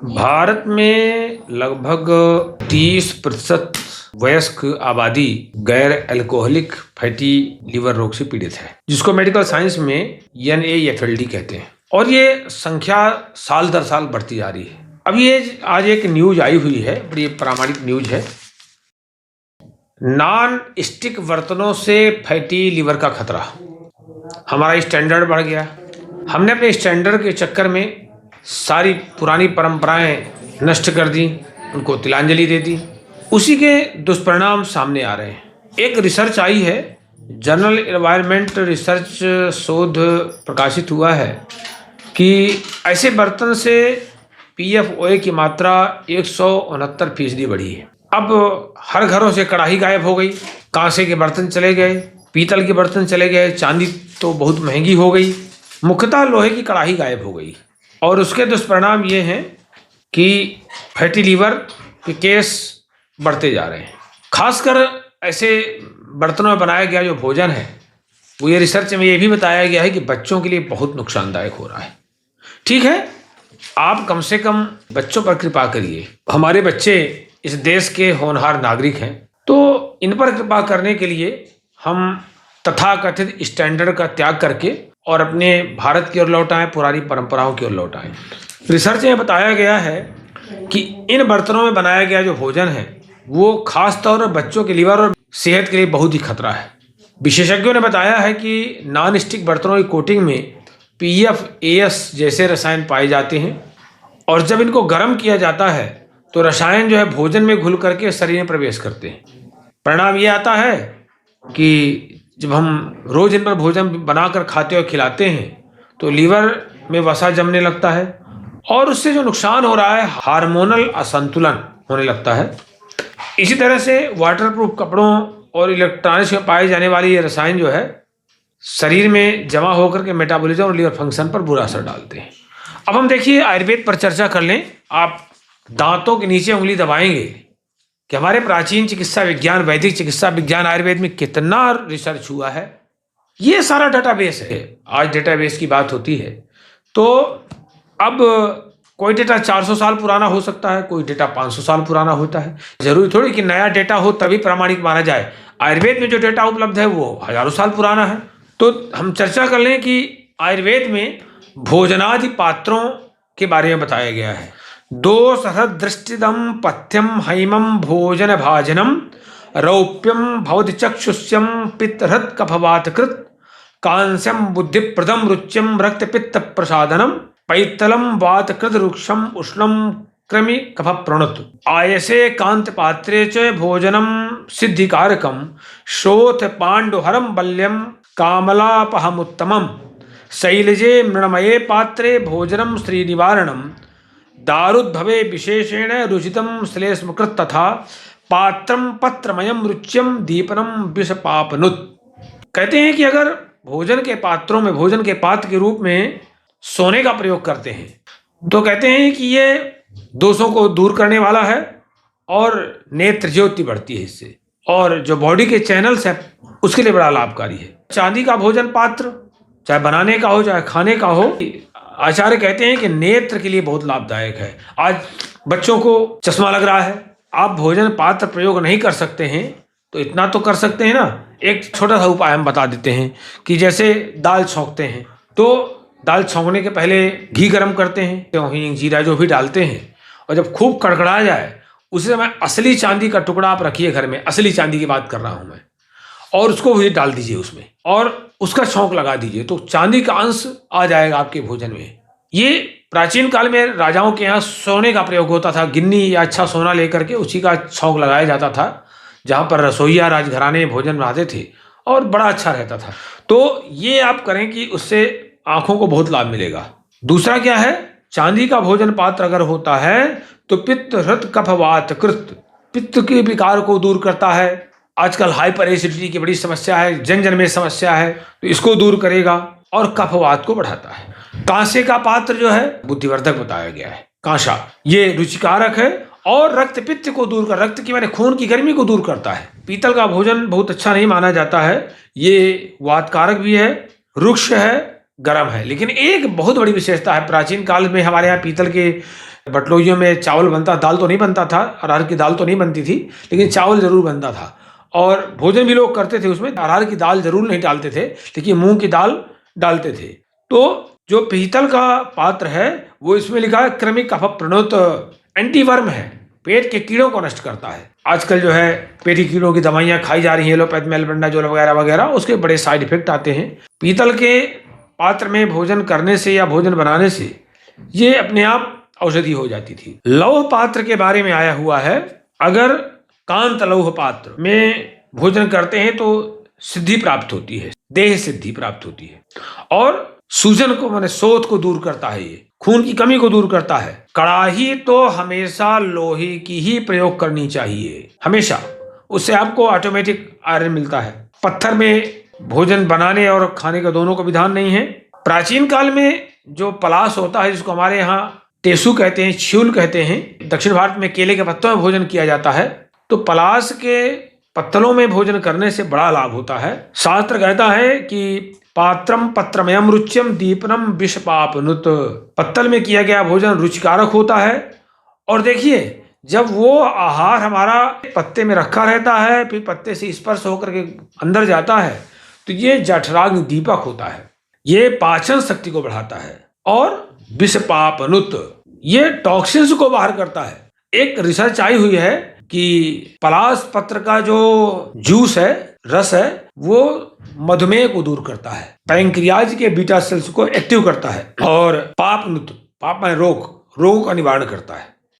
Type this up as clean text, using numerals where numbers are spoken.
भारत में लगभग 30% वयस्क आबादी गैर अल्कोहलिक फैटी लीवर रोग से पीड़ित है, जिसको मेडिकल साइंस में NAFLD कहते हैं। और ये संख्या साल दर साल बढ़ती जा रही है। अब ये आज एक न्यूज आई हुई है, बड़ी प्रामाणिक न्यूज है। नॉन स्टिक बर्तनों से फैटी लीवर का खतरा। हमारा स्टैंडर्ड बढ़ गया। हमने अपने स्टैंडर्ड के चक्कर में सारी पुरानी परंपराएं नष्ट कर दी, उनको तिलांजलि दे दी। उसी के दुष्परिणाम सामने आ रहे हैं। एक रिसर्च आई है, जर्नल एनवायरमेंट रिसर्च शोध प्रकाशित हुआ है कि ऐसे बर्तन से PFOA की मात्रा 169% बढ़ी है। अब हर घरों से कढ़ाई गायब हो गई, कांसे के बर्तन चले गए, पीतल के बर्तन चले गए, चांदी तो बहुत महंगी हो गई, मुख्यतः लोहे की कढ़ाई गायब हो गई। और उसके दुष्परिणाम ये हैं कि फैटी लीवर के केस बढ़ते जा रहे हैं। खासकर ऐसे बर्तनों में बनाया गया जो भोजन है, वो ये रिसर्च में ये भी बताया गया है कि बच्चों के लिए बहुत नुकसानदायक हो रहा है। ठीक है, आप कम से कम बच्चों पर कृपा करिए। हमारे बच्चे इस देश के होनहार नागरिक हैं, तो इन पर कृपा करने के लिए हम तथाकथित स्टैंडर्ड का त्याग करके और अपने भारत की ओर लौट आए, पुरानी परंपराओं की ओर लौट आए। रिसर्च में बताया गया है कि इन बर्तनों में बनाया गया जो भोजन है वो खास तौर पर बच्चों के लीवर और सेहत के लिए बहुत ही खतरा है। विशेषज्ञों ने बताया है कि नॉन स्टिक बर्तनों की कोटिंग में PFAS जैसे रसायन पाए जाते हैं, और जब इनको गर्म किया जाता है तो रसायन जो है भोजन में घुल करके शरीर में प्रवेश करते हैं। परिणाम ये आता है कि जब हम रोज इन पर भोजन बनाकर खाते और खिलाते हैं तो लीवर में वसा जमने लगता है, और उससे जो नुकसान हो रहा है, हार्मोनल असंतुलन होने लगता है। इसी तरह से वाटरप्रूफ कपड़ों और इलेक्ट्रॉनिक्स में पाए जाने वाली ये रसायन जो है शरीर में जमा होकर के मेटाबॉलिज्म और लीवर फंक्शन पर बुरा असर डालते हैं। अब हम देखिए आयुर्वेद पर चर्चा कर लें। आप दांतों के नीचे उंगली दबाएंगे कि हमारे प्राचीन चिकित्सा विज्ञान, वैदिक चिकित्सा विज्ञान, आयुर्वेद में कितना रिसर्च हुआ है। ये सारा डेटाबेस है। आज डेटाबेस की बात होती है तो अब कोई डेटा 400 साल पुराना हो सकता है, कोई डेटा 500 साल पुराना होता है। जरूरी थोड़ी कि नया डेटा हो तभी प्रामाणिक माना जाए। आयुर्वेद में जो डेटा उपलब्ध है वो हजारों साल पुराना है। तो हम चर्चा कर लें कि आयुर्वेद में भोजनादि पात्रों के बारे में बताया गया है। दोषहृदृष्टिदम पथ्यम हैमम भोजन भाजनम रौप्यम भवति चक्षुष्यम पित्तहृत् कफवातकृत कांस्यम बुद्धिप्रदम रुच्यम रक्त पित्त प्रसादनम पैतलम वातकृत रुक्षम उष्णम कृमि कफ प्रणुत आयसे कांत पात्रे च भोजनम सिद्धिकारकम शोथ पांडुहरम बल्यम कामलापहमुत्तमम शैलजे मृणमये पात्रे भोजनम श्रीनिवारणम दारुद्भवे विशेषेण रुचितम श्लेष्मकृत तथा पात्रम पत्रमयम रुच्यम दीपनम विषपापनुत। कहते हैं कि अगर भोजन के पात्रों में, भोजन के पात्र के रूप में सोने का प्रयोग करते हैं तो कहते हैं कि ये दोषों को दूर करने वाला है और नेत्र ज्योति बढ़ती है इससे, और जो बॉडी के चैनल्स है उसके लिए बड़ा लाभकारी है। चांदी का भोजन पात्र, चाहे बनाने का हो चाहे खाने का हो, आचार्य कहते हैं कि नेत्र के लिए बहुत लाभदायक है। आज बच्चों को चश्मा लग रहा है, आप भोजन पात्र प्रयोग नहीं कर सकते हैं तो इतना तो कर सकते हैं ना। एक छोटा सा उपाय हम बता देते हैं कि जैसे दाल छौंकते हैं तो दाल छौंकने के पहले घी गर्म करते हैं, तो हींग जीरा जो भी डालते हैं, और जब खूब कड़कड़ा जाए उसी समय असली चांदी का टुकड़ा आप रखिए घर में, असली चांदी की बात कर रहा हूं मैं, और उसको भी डाल दीजिए उसमें और उसका छौंक लगा दीजिए, तो चांदी का अंश आ जाएगा आपके भोजन में। ये प्राचीन काल में राजाओं के यहाँ सोने का प्रयोग होता था। गिन्नी या अच्छा सोना लेकर के उसी का छौंक लगाया जाता था जहाँ पर रसोईया राजघराने भोजन बनाते थे, और बड़ा अच्छा रहता था। तो ये आप करें कि उससे आंखों को बहुत लाभ मिलेगा। दूसरा क्या है, चांदी का भोजन पात्र अगर होता है तो पित्त हृत कफ वात कृत, पित्त के विकार को दूर करता है। आजकल हाइपर एसिडिटी की बड़ी समस्या है, जन जन में समस्या है, तो इसको दूर करेगा और कफवात को बढ़ाता है। कांसे का पात्र जो है बुद्धिवर्धक बताया गया है। कांसा ये रुचिकारक है और रक्त पित्त को दूर कर, रक्त की माने खून की गर्मी को दूर करता है। पीतल का भोजन बहुत अच्छा नहीं माना जाता है, ये वातकारक भी है, रुक्ष है, गर्म है। लेकिन एक बहुत बड़ी विशेषता है, प्राचीन काल में हमारे यहाँ पीतल के बटलोइयों में चावल बनता, दाल तो नहीं बनता था, अरहर की दाल तो नहीं बनती थी, लेकिन चावल जरूर बनता था। और भोजन भी लोग करते थे उसमें, अरहर की दाल जरूर नहीं डालते थे, लेकिन मूंग की दाल डालते थे। तो जो पीतल का पात्र है वो इसमें लिखा है क्रमिक अपप्रणोत, एंटीवर्म है, पेट के कीड़ों को नष्ट करता है। आजकल जो है पेट के कीड़ों की दवाइयां खाई जा रही हैं, एलोपैथ में एल्बेंडाजोल वगैरह वगैरह, उसके बड़े साइड इफेक्ट आते हैं। पीतल के पात्र में भोजन करने से या भोजन बनाने से ये अपने आप औषधि हो जाती थी। लौह पात्र के बारे में आया हुआ है, अगर कांत लौह पात्र में भोजन करते हैं तो सिद्धि प्राप्त होती है, देह सिद्धि प्राप्त होती है, और सूजन को माने शोथ को दूर करता है, ये खून की कमी को दूर करता है। कड़ाही तो हमेशा लोहे की ही प्रयोग करनी चाहिए, हमेशा, उससे आपको ऑटोमेटिक आयरन मिलता है। पत्थर में भोजन बनाने और खाने का दोनों का विधान नहीं है। प्राचीन काल में जो पलाश होता है, जिसको हमारे यहाँ टेसू कहते हैं, छ्यूल कहते हैं, दक्षिण भारत में केले के पत्तों में भोजन किया जाता है, तो पलाश के पत्तलों में भोजन करने से बड़ा लाभ होता है। शास्त्र कहता है कि पात्रम पत्रमयम रुच्यम दीपनम विषपापनुत, पत्तल में किया गया भोजन रुचिकारक होता है। और देखिए, जब वो आहार हमारा पत्ते में रखा रहता है, फिर पत्ते से स्पर्श होकर के अंदर जाता है, तो ये जठराग्नि दीपक होता है, ये पाचन शक्ति को बढ़ाता है, और विषपापनुत, ये टॉक्सिन्स को बाहर करता है। एक रिसर्च आई हुई है कि पलाश पत्र का जो जूस है, रस है, वो मधुमेह को दूर करता है, पैंक्रियाज के बीटा सेल्स को एक्टिव करता है, और पापनुत, पाप माने रोग, रोग का निवारण करता है।